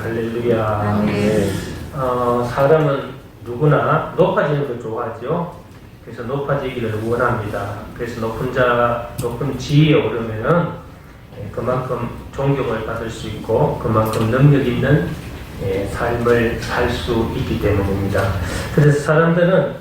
할렐루야. 아멘. 사람은 누구나 높아지는 걸 좋아하죠. 그래서 높아지기를 원합니다. 그래서 높은 지위에 오르면은 그만큼 존경을 받을 수 있고 그만큼 능력 있는 삶을 살 수 있기 때문입니다. 그래서 사람들은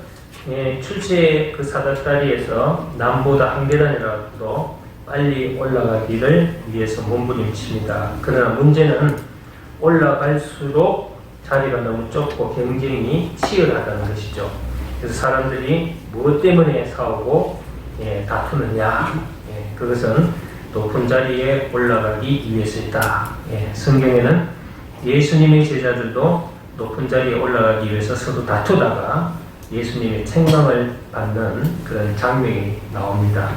출세 그 사다다리에서 남보다 한 계단이라도 빨리 올라가기를 위해서 몸부림칩니다. 그러나 문제는 올라갈수록 자리가 너무 좁고 경쟁이 치열하다는 것이죠. 그래서 사람들이 무엇 때문에 싸우고 다투느냐? 그것은 높은 자리에 올라가기 위해서이다. 성경에는 예수님의 제자들도 높은 자리에 올라가기 위해서 서로 다투다가 예수님의 책망을 받는 그런 장면이 나옵니다.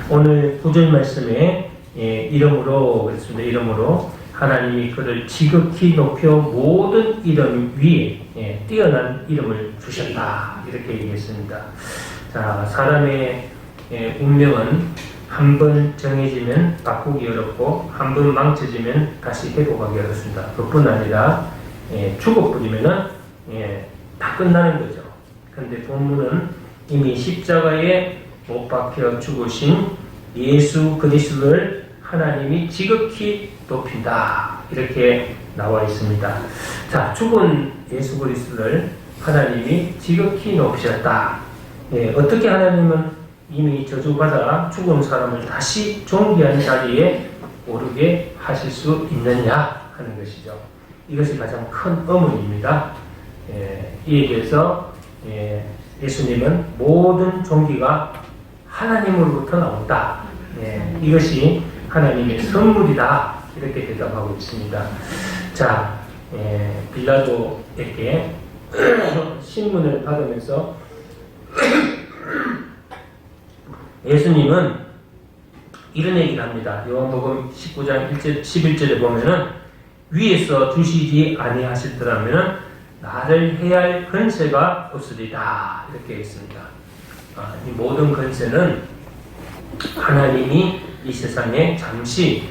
오늘 9절 말씀에 이름으로 그랬습니다. 이름으로 하나님이 그를 지극히 높여 모든 이름 위에 뛰어난 이름을 주셨다. 이렇게 얘기했습니다. 자, 사람의 운명은 한 번 정해지면 바꾸기 어렵고 한 번 망쳐지면 다시 회복하기 어렵습니다. 그뿐 아니라 죽어버리면은 다 끝나는 거죠. 그런데 본문은 이미 십자가에 못 박혀 죽으신 예수 그리스도를 하나님이 지극히 높인다. 이렇게 나와 있습니다. 자, 죽은 예수 그리스도를 하나님이 지극히 높이셨다. 어떻게 하나님은 이미 저주받아 죽은 사람을 다시 존귀한 자리에 오르게 하실 수 있느냐 하는 것이죠. 이것이 가장 큰 의문입니다. 이에 대해서 예수님은 모든 존귀가 하나님으로부터 나온다. 이것이 하나님의 선물이다. 이렇게 대답하고 있습니다. 자, 빌라도에게 신문을 받으면서 예수님은 이런 얘기를 합니다. 요한복음 19장 11절에 보면은 위에서 주시지 아니하실더라면은 나를 해할 권세가 없으리다. 이렇게 했습니다. 이 모든 권세는 하나님이 이 세상에 잠시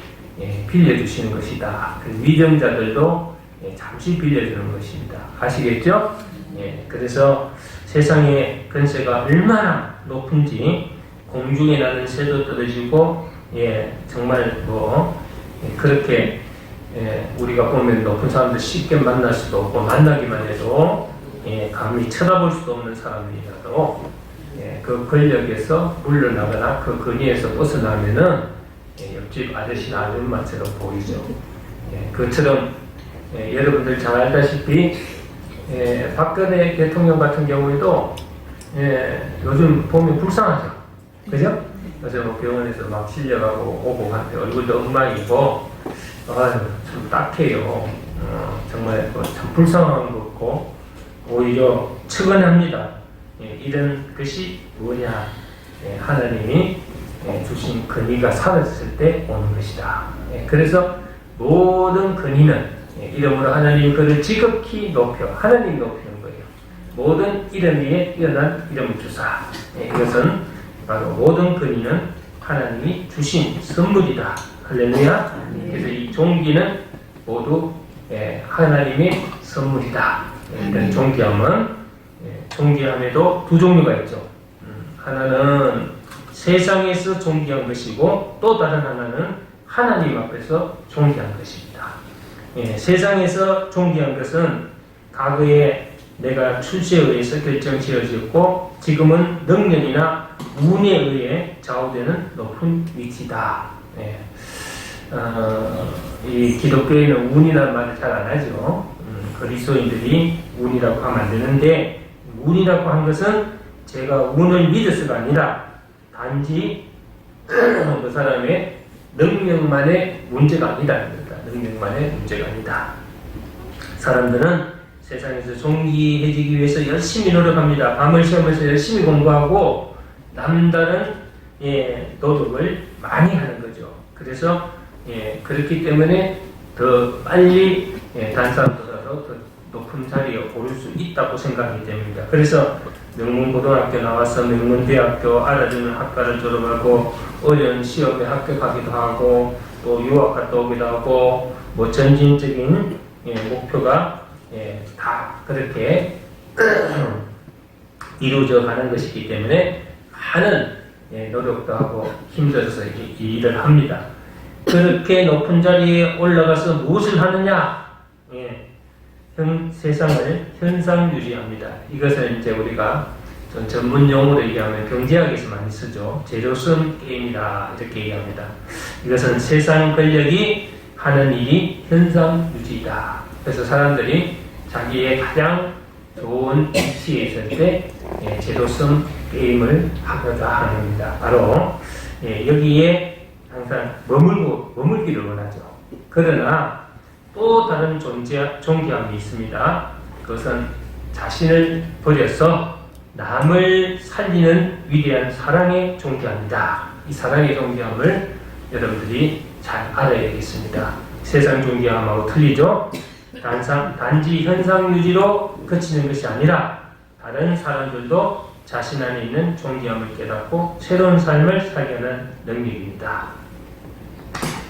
빌려주시는 것이다. 위정자들도 잠시 빌려주는 것입니다. 아시겠죠? 그래서 세상의 권세가 얼마나 높은지 공중에 나는 새도 떨어지고 정말 그렇게 우리가 보면 높은 사람들 쉽게 만날 수도 없고 만나기만 해도 감히 쳐다볼 수도 없는 사람이라도 그 권력에서 물러나거나 그 근위에서 벗어나면은 옆집 아저씨나 아줌마처럼 보이죠. 그처럼 여러분들 잘 알다시피 박근혜 대통령 같은 경우에도 요즘 보면 불쌍하죠. 그죠? 그래서 병원에서 막 실려가고 오고 한테 얼굴도 엉망이고 참 딱해요. 정말 참 불쌍한 것 같고 오히려 측은합니다. 이런 것이 뭐냐? 하나님이 주신 근위가 사라졌을 때 오는 것이다. 그래서 모든 근위는 이름으로 하나님 그를 지극히 높여 하나님 높이는 거예요. 모든 이름 위에 뛰어난 이름을 주사. 이것은 바로 모든 근위는 하나님이 주신 선물이다. 할렐루야. 그래서 이 존귀는 모두 하나님의 선물이다. 이런 존귀함에도 두 종류가 있죠. 하나는 세상에서 존귀한 것이고 또 다른 하나는 하나님 앞에서 존귀한 것입니다. 세상에서 존귀한 것은 과거에 내가 출세에 의해서 결정지어졌고 지금은 능력이나 운에 의해 좌우되는 높은 위치다. 이 기독교에는 운이라는 말을 잘 안 하죠. 그리스도인들이 운이라고 하면 안 되는데 운이라고 한 것은 제가 운을 믿어서가 아니라 단지 그 사람의 능력만의 문제가 아니다. 능력만의 문제가 아니다. 사람들은 세상에서 존귀해지기 위해서 열심히 노력합니다. 밤을 새우면서 열심히 공부하고 남다른 노력을 많이 하는 거죠. 그래서 그렇기 때문에 더 빨리 다른 사람보다도 더 높은 자리에 오를 수 있다고 생각하기 때문입니다. 그래서 명문고등학교 나와서 명문대학교 알아주는 학과를 졸업하고 어려운 시험에 합격하기도 하고 또 유학 갔다 오기도 하고 뭐 전진적인 목표가 다 그렇게 이루어져 가는 것이기 때문에 많은 노력도 하고 힘들어서 이 일을 합니다. 그렇게 높은 자리에 올라가서 무엇을 하느냐? 세상을 현상유지합니다. 이것은 이제 우리가 좀 전문 용어로 얘기하면 경제학에서 많이 쓰죠. 제로섬 게임이다 이렇게 얘기합니다. 이것은 세상 권력이 하는 일이 현상유지이다. 그래서 사람들이 자기의 가장 좋은 위치에 있을 때 제로섬 게임을 하고자 하는 겁니다. 바로 여기에 항상 머물기를 원하죠. 그러나 또 다른 존귀함이 있습니다. 그것은 자신을 버려서 남을 살리는 위대한 사랑의 존귀함이다. 이 사랑의 존귀함을 여러분들이 잘 알아야겠습니다. 세상 존귀함하고 틀리죠? 단지 현상 유지로 그치는 것이 아니라 다른 사람들도 자신 안에 있는 존귀함을 깨닫고 새로운 삶을 살려는 능력입니다.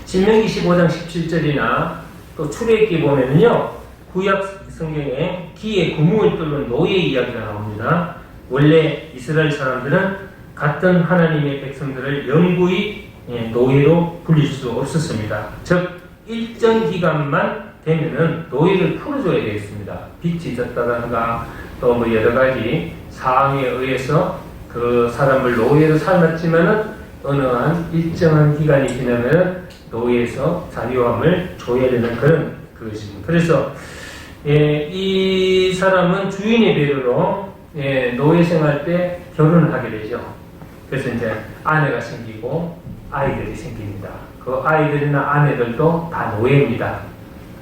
신명기 15장 17절이나 또 출애굽기 보면은요, 구약 성경에 기에 구멍을 뚫는 노예 이야기가 나옵니다. 원래 이스라엘 사람들은 같은 하나님의 백성들을 영구히 노예로 불릴 수 없었습니다. 즉 일정 기간만 되면은 노예를 풀어줘야 되겠습니다. 빚이 졌다든가 또 뭐 여러 가지 사항에 의해서 그 사람을 노예로 삼았지만은 어느 한 일정한 기간이 지나면 노예에서 자유함을 줘야 되는 그런 것입니다. 그래서 이 사람은 주인의 배려로 노예 생활 때 결혼을 하게 되죠. 그래서 이제 아내가 생기고 아이들이 생깁니다. 그 아이들이나 아내들도 다 노예입니다.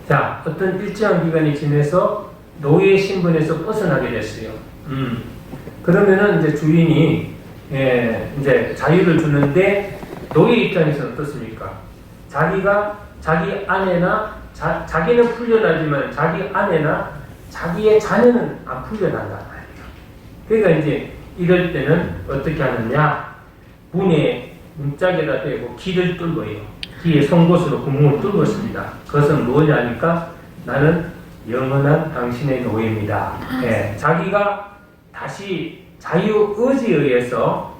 자, 어떤 일정한 기간이 지나서 노예 신분에서 벗어나게 됐어요. 그러면은 이제 주인이 이제 자유를 주는데 노예 입장에서는 어떻습니까? 자기가 자기 아내나 자기는 풀려나지만 자기 아내나 자기의 자녀는 안 풀려난단 말이에요. 그러니까 이제 이럴 때는 어떻게 하느냐? 문에 문짝에다 대고 귀를 뚫어요. 귀에 송곳으로 구멍을 뚫었습니다. 그것은 뭐냐 하니까 나는 영원한 당신의 노예입니다. 자기가 다시 자유 의지에 의해서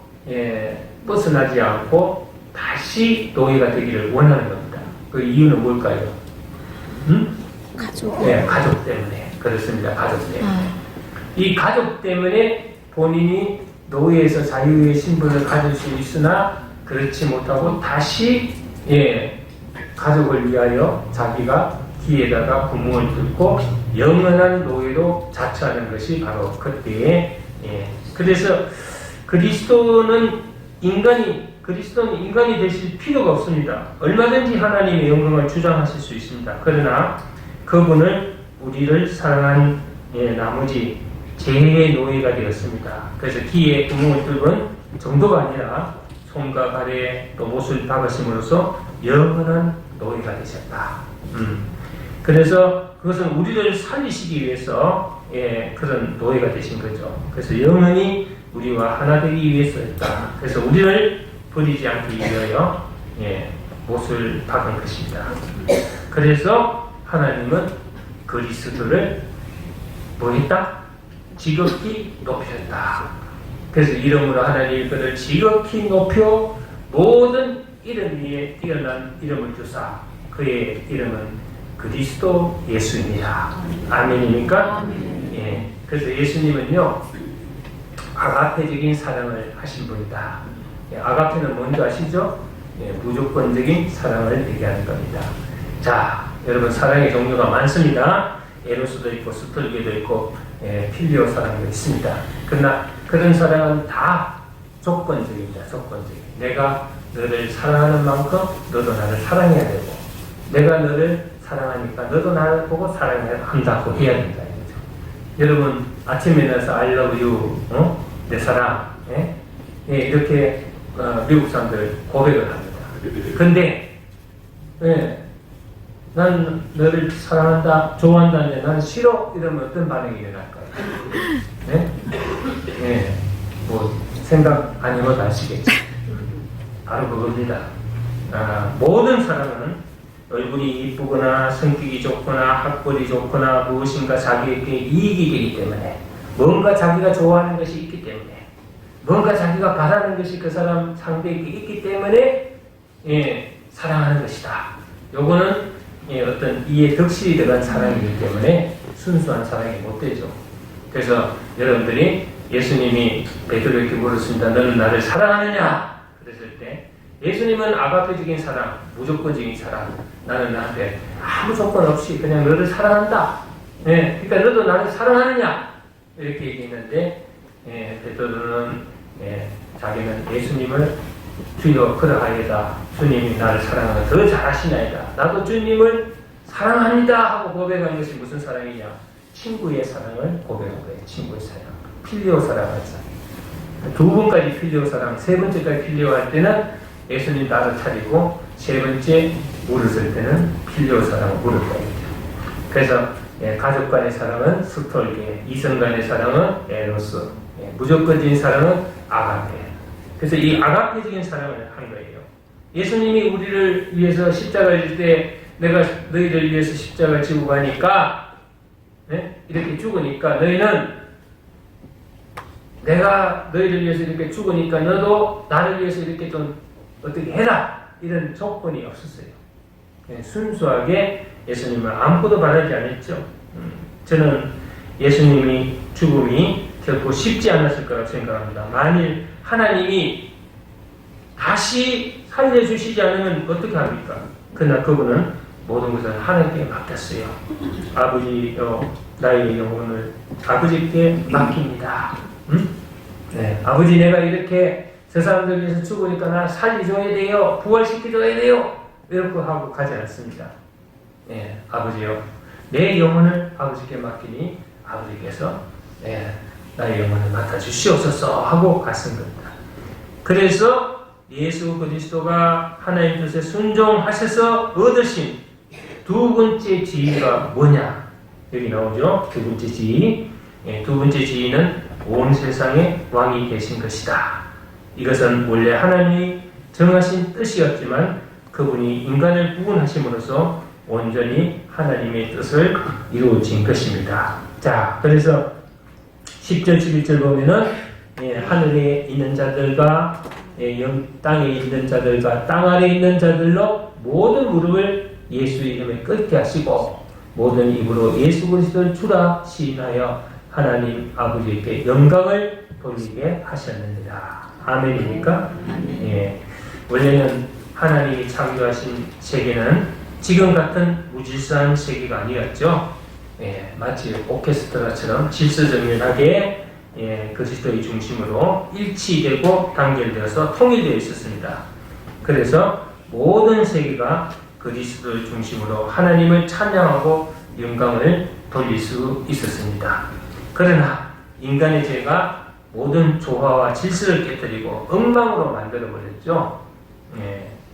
벗어나지 않고 다시 노예가 되기를 원하는 겁니다. 그 이유는 뭘까요? 가족. 가족 때문에. 그렇습니다. 가족 때문에. 이 가족 때문에 본인이 노예에서 자유의 신분을 가질 수 있으나 그렇지 못하고 다시 가족을 위하여 자기가 귀에다가 구멍을 뚫고 영원한 노예로 자처하는 것이 바로 그때의 그래서 그리스도는 인간이 되실 필요가 없습니다. 얼마든지 하나님의 영광을 주장하실 수 있습니다. 그러나 그분은 우리를 사랑한 나머지 죄의 노예가 되었습니다. 그래서 귀에 구멍을 뚫은 정도가 아니라 손과 발에 또 못을 박으심으로써 영원한 노예가 되셨다. 그래서 그것은 우리를 살리시기 위해서 그런 노예가 되신 거죠. 그래서 영원히 우리와 하나 되기 위해서였다. 그래서 우리를 버리지 않기 위하여 못을 박은 것입니다. 그래서 하나님은 그리스도를 뭐했다? 지극히 높였다. 그래서 이름으로 하나님 그를 지극히 높여 모든 이름 위에 뛰어난 이름을 주사 그의 이름은 그리스도 예수입니다. 아멘입니까? 그래서 예수님은요 아가페적인 사랑을 하신 분이다. 아가페는 뭔지 아시죠? 무조건적인 사랑을 얘기하는 겁니다. 자, 여러분 사랑의 종류가 많습니다. 에로스도 있고 스톨게도 있고 필리오 사랑도 있습니다. 그러나 그런 사랑은 다 조건적입니다. 조건적. 내가 너를 사랑하는 만큼 너도 나를 사랑해야 되고 내가 너를 사랑하니까 너도 나를 보고 사랑해야 한다고 해야 된다. 이거죠. 여러분 아침에 일어나서 I love you 내 사랑 이렇게 미국 사람들 고백을 합니다. 근데 난 너를 사랑한다, 좋아한다는데 나는 싫어 이러면 어떤 반응이 일어날까요? 뭐 생각 안 해봐도 아시겠죠? 바로 그겁니다. 모든 사랑은 얼굴이 이쁘거나 성격이 좋거나 학벌이 좋거나 무엇인가 자기에게 이익이 되기 때문에, 뭔가 자기가 좋아하는 것이 있기 때문에, 뭔가 자기가 바라는 것이 그 사람 상대에게 있기 때문에 사랑하는 것이다. 요거는 어떤 이에 덕실이 들어간 사랑이기 때문에 순수한 사랑이 못 되죠. 그래서 여러분들이 예수님이 베드로에게 물었습니다. 너는 나를 사랑하느냐? 그랬을 때 예수님은 아가페적인 사랑, 무조건적인 사랑, 나는 나한테 아무 조건 없이 그냥 너를 사랑한다. 그러니까 너도 나를 사랑하느냐? 이렇게 얘기했는데 베드로는 자기는 예수님을 주여 그러하이다. 주님이 나를 사랑하는 더 잘하시나이다. 나도 주님을 사랑합니다 하고 고백한 것이 무슨 사랑이냐? 친구의 사랑을 고백한 거예요. 친구의 사랑. 필리오 사랑을 사랑. 두 번까지 필리오 사랑, 세 번째까지 필리오 할 때는 예수님 나를 차리고, 세 번째 물었을 때는 필리오 사랑을 물었다. 그래서 가족 간의 사랑은 스톨게, 이성 간의 사랑은 에로스, 무조건적인 사랑은 아가페. 그래서 이 아가페적인 사랑을 한 거예요. 예수님이 우리를 위해서 십자가를 질 때 내가 너희를 위해서 십자가를 지고 가니까 이렇게 죽으니까 너희는 내가 너희를 위해서 이렇게 죽으니까 너도 나를 위해서 이렇게 좀 어떻게 해라. 이런 조건이 없었어요. 순수하게 예수님을 아무것도 바라지 않았죠. 저는 예수님이 죽음이 결코 쉽지 않았을 거라고 생각합니다. 만일 하나님이 다시 살려주시지 않으면 어떻게 합니까? 그러나 그분은 모든 것을 하나님께 맡겼어요. 아버지여, 나의 영혼을 아버지께 맡깁니다. 아버지, 내가 이렇게 저 사람들 위해서 죽으니까 나 살려줘야 돼요. 부활시켜줘야 돼요. 이렇게 하고 가지 않습니다. 아버지여, 내 영혼을 아버지께 맡기니 아버지께서 나의 영혼을 맡아주시옵소서 하고 갔은 겁니다. 그래서 예수 그리스도가 하나님 뜻에 순종하셔서 얻으신 두 번째 지위가 뭐냐? 여기 나오죠. 두 번째 지위. 두 번째 지위는 온 세상의 왕이 되신 것이다. 이것은 원래 하나님이 정하신 뜻이었지만 그분이 인간을 구원하심으로써 온전히 하나님의 뜻을 이루어진 것입니다. 자, 그래서 10절, 11절 보면은 하늘에 있는 자들과 땅에 있는 자들과 땅 아래에 있는 자들로 모든 무릎을 예수 이름에 꿇게 하시고 모든 입으로 예수 그리스도를 주라 시인하여 하나님 아버지께 영광을 돌리게 하셨느니라. 아멘입니까? 원래는 하나님이 창조하신 세계는 지금 같은 무질서한 세계가 아니었죠. 마치 오케스트라처럼 질서정연하게 그리스도의 중심으로 일치되고 단결되어서 통일되어 있었습니다. 그래서 모든 세계가 그리스도를 중심으로 하나님을 찬양하고 영광을 돌릴 수 있었습니다. 그러나 인간의 죄가 모든 조화와 질서를 깨뜨리고 엉망으로 만들어버렸죠.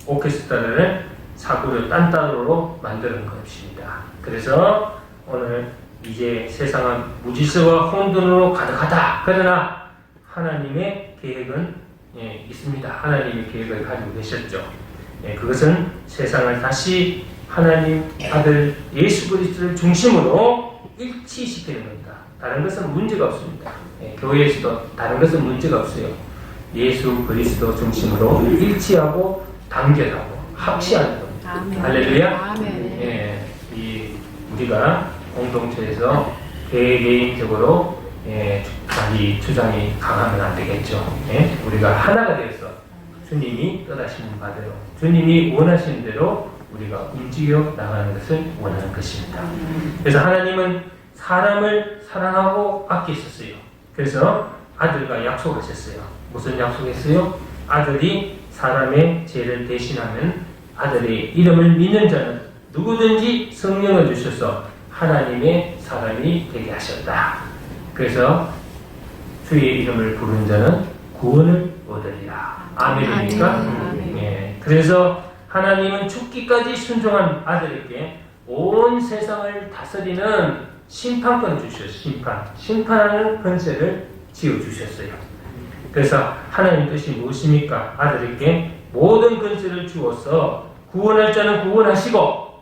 오케스트라를 사고를 딴따로로 만드는 것입니다. 그래서 오늘 이제 세상은 무질서와 혼돈으로 가득하다. 그러나 하나님의 계획은 있습니다. 하나님의 계획을 가지고 계셨죠. 그것은 세상을 다시 하나님 아들 예수 그리스도를 중심으로 일치시키는 겁니다. 다른 것은 문제가 없습니다. 교회에서도 다른 것은 문제가 없어요. 예수 그리스도 중심으로 일치하고 단결하고 합치하는 겁니다. 아멘. 할렐루야. 아멘. 우리가 공동체에서 개개인적으로 자기 주장이 강하면 안 되겠죠. 우리가 하나가 되어서 주님이 뜻하시는 바대로 주님이 원하시는 대로 우리가 움직여 나가는 것을 원하는 것입니다. 그래서 하나님은 사람을 사랑하고 아끼셨어요. 그래서 아들과 약속하셨어요. 무슨 약속했어요? 아들이 사람의 죄를 대신하면 아들의 이름을 믿는 자는 누구든지 성령을 주셔서 하나님의 사람이 되게 하셨다. 그래서 주의 이름을 부르는 자는 구원을 얻으리라. 아멘입니까? 그래서 하나님은 죽기까지 순종한 아들에게 온 세상을 다스리는 심판권을 주셨어요. 심판하는 권세를 지어주셨어요. 그래서 하나님 뜻이 무엇입니까? 아들에게 모든 권세를 주어서 구원할 자는 구원하시고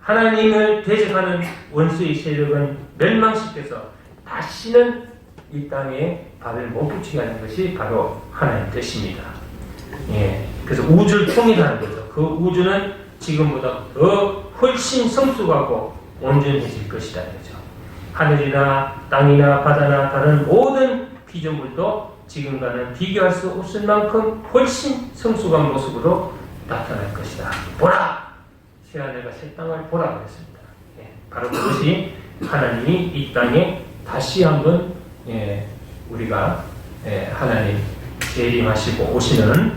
하나님을 대적하는 원수의 세력은 멸망시켜서 다시는 이 땅에 발을 못 붙이게 하는 것이 바로 하나님의 뜻입니다. 예, 그래서 우주를 통일하는 거죠. 그 우주는 지금보다 더 훨씬 성숙하고 온전해질 것이다. 그죠? 하늘이나 땅이나 바다나 다른 모든 피조물도 지금과는 비교할 수 없을 만큼 훨씬 성숙한 모습으로 나타날 것이다. 보라! 새하늘과 새 땅을 보라 그랬습니다. 예, 바로 그것이 하나님이 이 땅에 다시 한번 우리가 하나님 재림하시고 오시는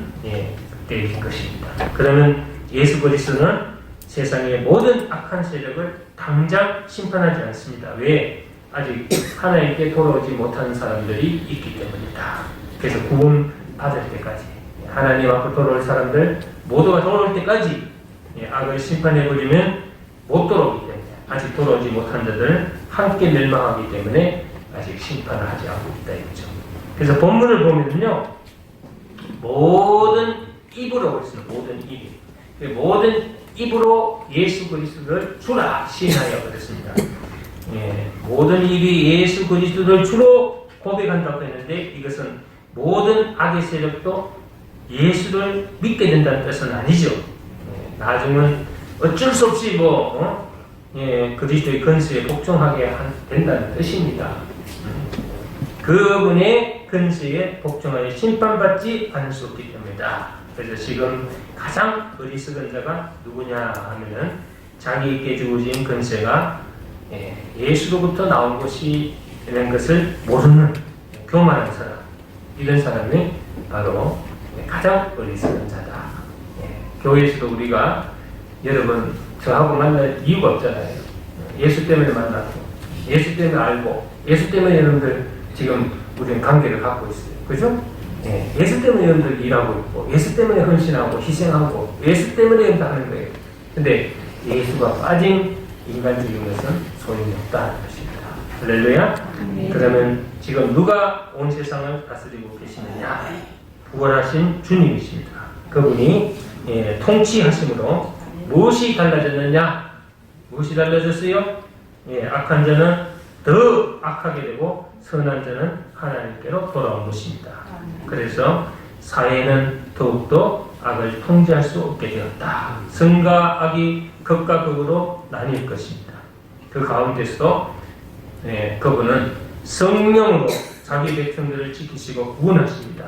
때일 것입니다. 그러면 예수 그리스도는 세상의 모든 악한 세력을 당장 심판하지 않습니다. 왜? 아직 하나님께 돌아오지 못하는 사람들이 있기 때문이다. 그래서 구원 받을 때까지 하나님 앞으로 돌아올 사람들 모두가 돌아올 때까지 악을 심판해버리면 못 돌아오기 때문에 아직 돌아오지 못한 자들 함께 멸망하기 때문에 아직 심판을 하지 않고 있다 이거죠. 그래서 본문을 보면요 모든 입으로 있습니다. 모든 입. 모든 입으로 예수 그리스도를 주라 시인하여 그랬습니다. 모든 입이 예수 그리스도를 주로 고백한다고 했는데 이것은 모든 악의 세력도 예수를 믿게 된다는 뜻은 아니죠. 나중은 어쩔 수 없이 그리스도의 근세에 복종하게 된다는 뜻입니다. 그분의 근세에 복종하여 심판받지 않을 수 없기 때문이다. 그래서 지금 가장 어리석은 자가 누구냐 하면은 자기에게 주어진 근세가 예수로부터 나온 것이라는 것을 모르는 교만한 사람, 이런 사람이 바로 가장 어리석은 자다. 교회에서도 우리가 여러분 저하고 만날 이유가 없잖아요. 예수 때문에 만났고 예수 때문에 알고 예수 때문에 여러분들 지금 우리는 관계를 갖고 있어요. 그죠? 예수 때문에 여러분들 일하고 있고 예수 때문에 헌신하고 희생하고 예수 때문에 여러분들 하는 거예요. 근데 예수가 빠진 인간적인 것은 소용이 없다는 것입니다. 할렐루야. 그러면 지금 누가 온 세상을 다스리고 계시느냐? 부활하신 주님이십니다. 그분이 통치하심으로 무엇이 달라졌느냐? 무엇이 달라졌어요? 악한 자는 더 악하게 되고 선한 자는 하나님께로 돌아온 것입니다. 그래서 사회는 더욱더 악을 통제할 수 없게 되었다. 선과 악이 극과 극으로 나뉠 것입니다. 그 가운데서도 그분은 성령으로 자기 백성들을 지키시고 구원하십니다.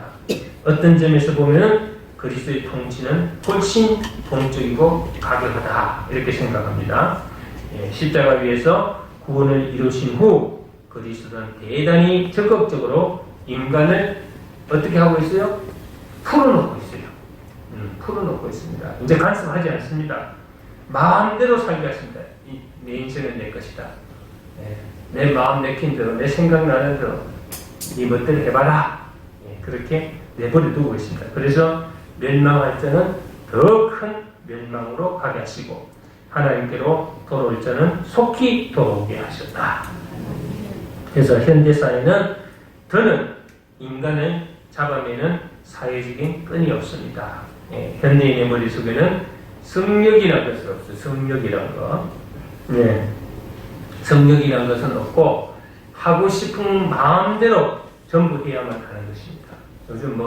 어떤 점에서 보면 그리스도의 통치는 훨씬 동적이고 가격하다 이렇게 생각합니다. 십자가 위에서 구원을 이루신 후 그리스도는 대단히 적극적으로 인간을 어떻게 하고 있어요? 풀어놓고 있어요. 풀어놓고 있습니다. 이제 간섭하지 않습니다. 마음대로 살게 하십니다. 내 인생은 내 것이다. 내 마음 내킨 대로 내 생각 나는 대로 네 멋대로 해봐라. 그렇게 내버려 두고 있습니다. 그래서 멸망할 자는 더 큰 멸망으로 가게 하시고 하나님께로 돌아올 자는 속히 돌아오게 하셨다. 그래서 현대 사회는 더는 인간을 잡아내는 사회적인 끈이 없습니다. 현대인의 머릿속에는 성욕이라는 것은 없어요. 성욕이라는 거. 성욕이라는 것은 없고 하고 싶은 마음대로 전부 해야만 하는 것입니다. 요즘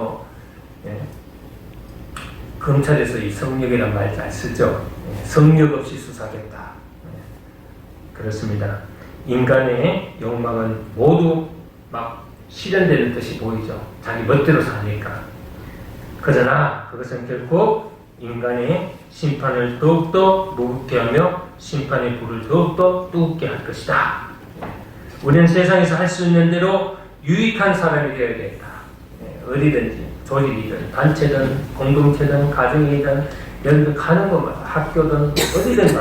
검찰에서 이 성욕이란 말 잘 쓰죠. 성욕 없이 수사하겠다. 그렇습니다. 인간의 욕망은 모두 막 실현되는 듯이 보이죠. 자기 멋대로 사니까. 그러나 그것은 결국 인간의 심판을 더욱더 무겁게 하며 심판의 불을 더욱더 뜨겁게 할 것이다. 우리는 세상에서 할 수 있는 대로 유익한 사람이 되어야겠다. 어디든지 조직이든 단체든 공동체든 가정이든 여러분들 가는 것마다 학교든 어디든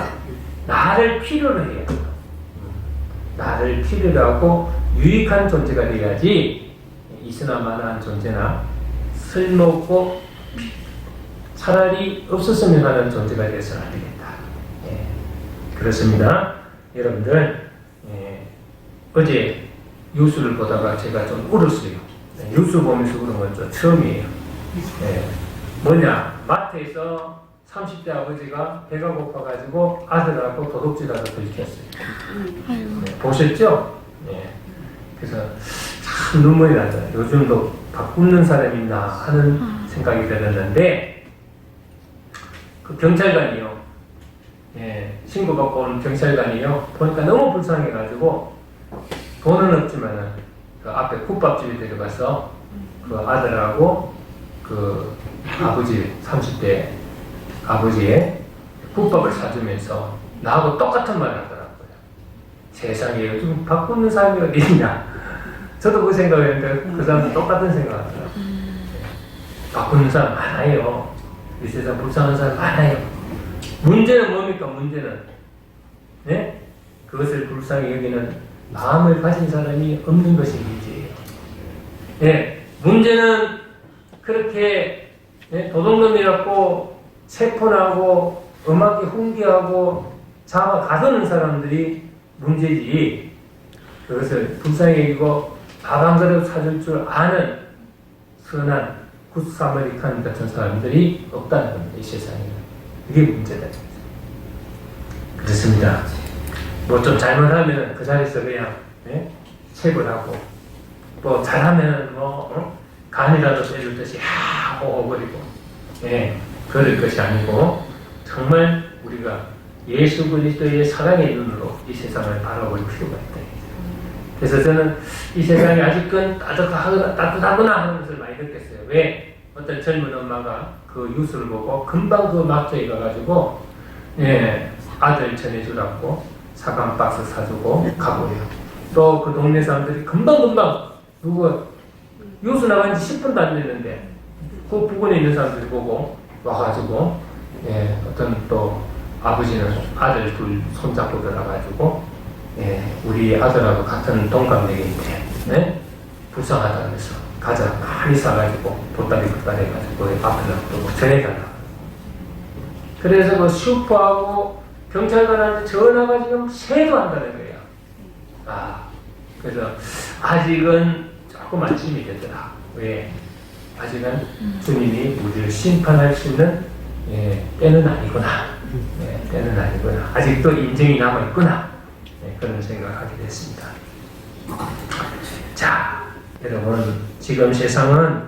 나를 필요로 해야 돼요. 나를 필요로 하고 유익한 존재가 돼야지 이스나마나한 존재나 쓸모없고 차라리 없었으면 하는 존재가 되어서는 안 되겠다. 그렇습니다. 여러분들 어제 뉴스를 보다가 제가 좀 울었어요. 뉴스 보면서 울은 건 좀 처음이에요. 뭐냐 마트에서 30대 아버지가 배가 고파가지고 아들하고 도둑질하다 들켰어요. 네, 보셨죠? 네. 그래서 참 눈물이 나죠. 요즘도 바꾸는 사람이 있나 하는 생각이 들었는데, 그 경찰관이요. 예, 신고받고 온 경찰관이요. 보니까 너무 불쌍해가지고, 돈은 없지만은, 그 앞에 국밥집에 데려가서 그 아들하고 그 아버지, 30대 아버지의 국밥을 사주면서 나하고 똑같은 말을 하더라고요. 세상에 요즘 바꾸는 사람이 어디 있냐. 저도 그 생각을 했는데 그 사람도 똑같은 생각을 하더라고요. 바꾸는 사람 많아요. 이 세상 불쌍한 사람 많아요. 문제는 뭡니까? 문제는 네? 그것을 불쌍히 여기는 마음을 가진 사람이 없는 것이 문제예요. 네. 문제는 그렇게 네? 도둑놈이라고 체포나고 음악에 훈계하고 잡아 가두는 사람들이 문제지, 그것을 불쌍히 여기고 밥 한 그릇 사줄 줄 아는 선한 굿사마리칸 같은 사람들이 없다는 겁니다. 이 세상에. 이게 문제다. 그렇습니다. 뭐 좀 잘못하면 그 자리에서 그냥 네? 체벌하고, 또 잘하면 간이라도 때릴 듯이 하고 버리고, 예, 그럴 것이 아니고 정말 우리가 예수 그리스도의 사랑의 눈으로 이 세상을 바라볼 필요가 있다. 그래서 저는 이 세상이 아직은 따뜻하구나 하는 것을 많이 느꼈어요. 왜? 어떤 젊은 엄마가 그 뉴스를 보고 금방 그 마트에 가가지고 예, 아들 전해주라고 사과 박스 사주고 가보래요. 또 그 동네 사람들이 금방금방 누구 뉴스 나간 지 10분도 안 됐는데 그 부근에 있는 사람들이 보고 와가지고 예, 어떤 또 아버지는 아들 둘 손잡고 들어가지고 예, 우리 아들하고 같은 동갑내기인데 네? 불쌍하다면서 과자 많이 사가지고 보따리 해가지고 앞에 놔두고 전해달라. 그래서 그 슈퍼하고 경찰관한테 전화가 지금 새도 한다는 거예요. 그래서 아직은 조금 안심이 되더라. 왜? 아직은 주님이 우리를 심판할 수 있는 때는 아니구나. 때는 아니구나. 아직도 인정이 남아있구나. 그런 생각을 하게 됐습니다. 자, 여러분, 지금 세상은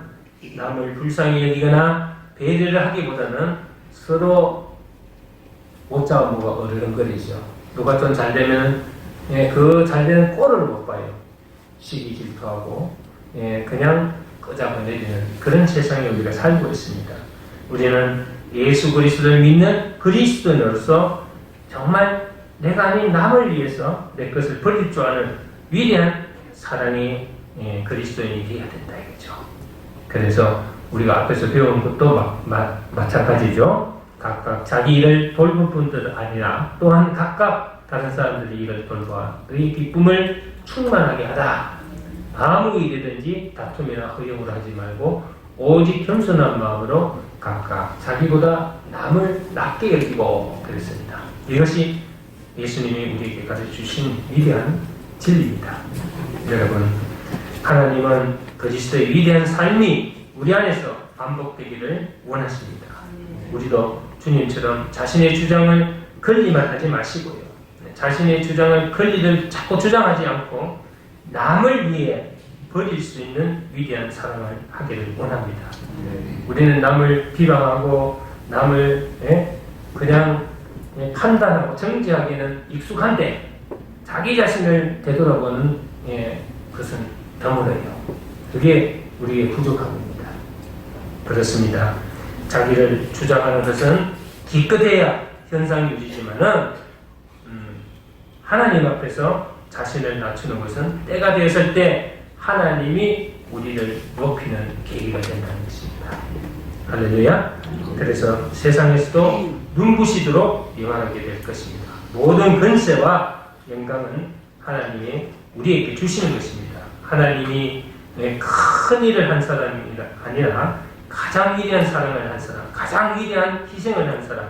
남을 불쌍히 여기거나 배려를 하기보다는 서로 못자와 뭐가 어르렁거리죠. 누가 좀 잘되면 그 잘되는 꼴을 못 봐요. 시기 질투하고 그냥 끄잡아내리는 그런 세상에 우리가 살고 있습니다. 우리는 예수 그리스도를 믿는 그리스도인으로서 정말 내가 아닌 남을 위해서 내 것을 버릴 줄 아는 위대한 사랑의 그리스도인이 되어야 된다 이거죠. 그래서 우리가 앞에서 배운 것도 마찬가지죠. 각각 자기 일을 돌볼 뿐들 아니라 또한 각각 다른 사람들의 일을 돌봐 너희 기쁨을 충만하게 하다. 아무 일이든지 다툼이나 허용을 하지 말고 오직 겸손한 마음으로 각각 자기보다 남을 낮게 여기고 그랬습니다. 이것이 예수님이 우리에게 가르쳐주신 위대한 진리입니다. 여러분, 하나님은 그리스도의 위대한 삶이 우리 안에서 반복되기를 원하십니다. 우리도 주님처럼 자신의 주장을 권리만 하지 마시고요. 자신의 주장을 권리를 자꾸 주장하지 않고 남을 위해 버릴 수 있는 위대한 사랑을 하기를 원합니다. 우리는 남을 비방하고 남을 그냥 판단하고 정지하기는 익숙한데 자기 자신을 되돌아보는 것은 드물어요. 그게 우리의 부족함입니다. 그렇습니다. 자기를 주장하는 것은 기껏해야 현상이 유지지만은 하나님 앞에서 자신을 낮추는 것은 때가 되었을 때 하나님이 우리를 높이는 계기가 된다는 것입니다. 할렐루야. 그래서 세상에서도 눈부시도록 영원하게 될 것입니다. 모든 권세와 영광은 하나님이 우리에게 주시는 것입니다. 하나님이 큰 일을 한 사람이 아니라 가장 위대한 사랑을 한 사람, 가장 위대한 희생을 한 사람,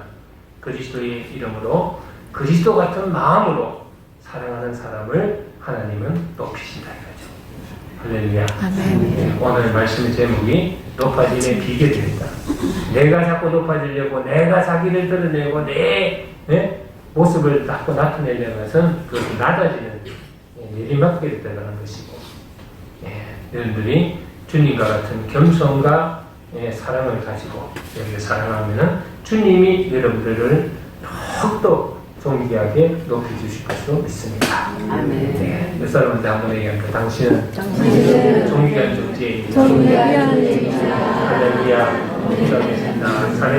그리스도의 이름으로 그리스도 같은 마음으로 사랑하는 사람을 하나님은 높이신다 이거죠. 할렐루야. 아멘. 오늘 말씀의 제목이 높아짐의 비결입니다. 내가 자꾸 높아지려고, 내가 자기를 드러내고, 내 모습을 자꾸 나타내려는 것은 그것이 낮아지는 내리막길에 들어가는 것이고, 여러분들이 주님과 같은 겸손과 사랑을 가지고 여러분을 사랑하면은 주님이 여러분들을 더욱더 존귀하게 높여주실 것으로 믿습니다. 아멘. 몇 사람한테 한번 얘기합니다. 당신은 존귀한 존재입니다. 할렐루야. 기도하겠습니다.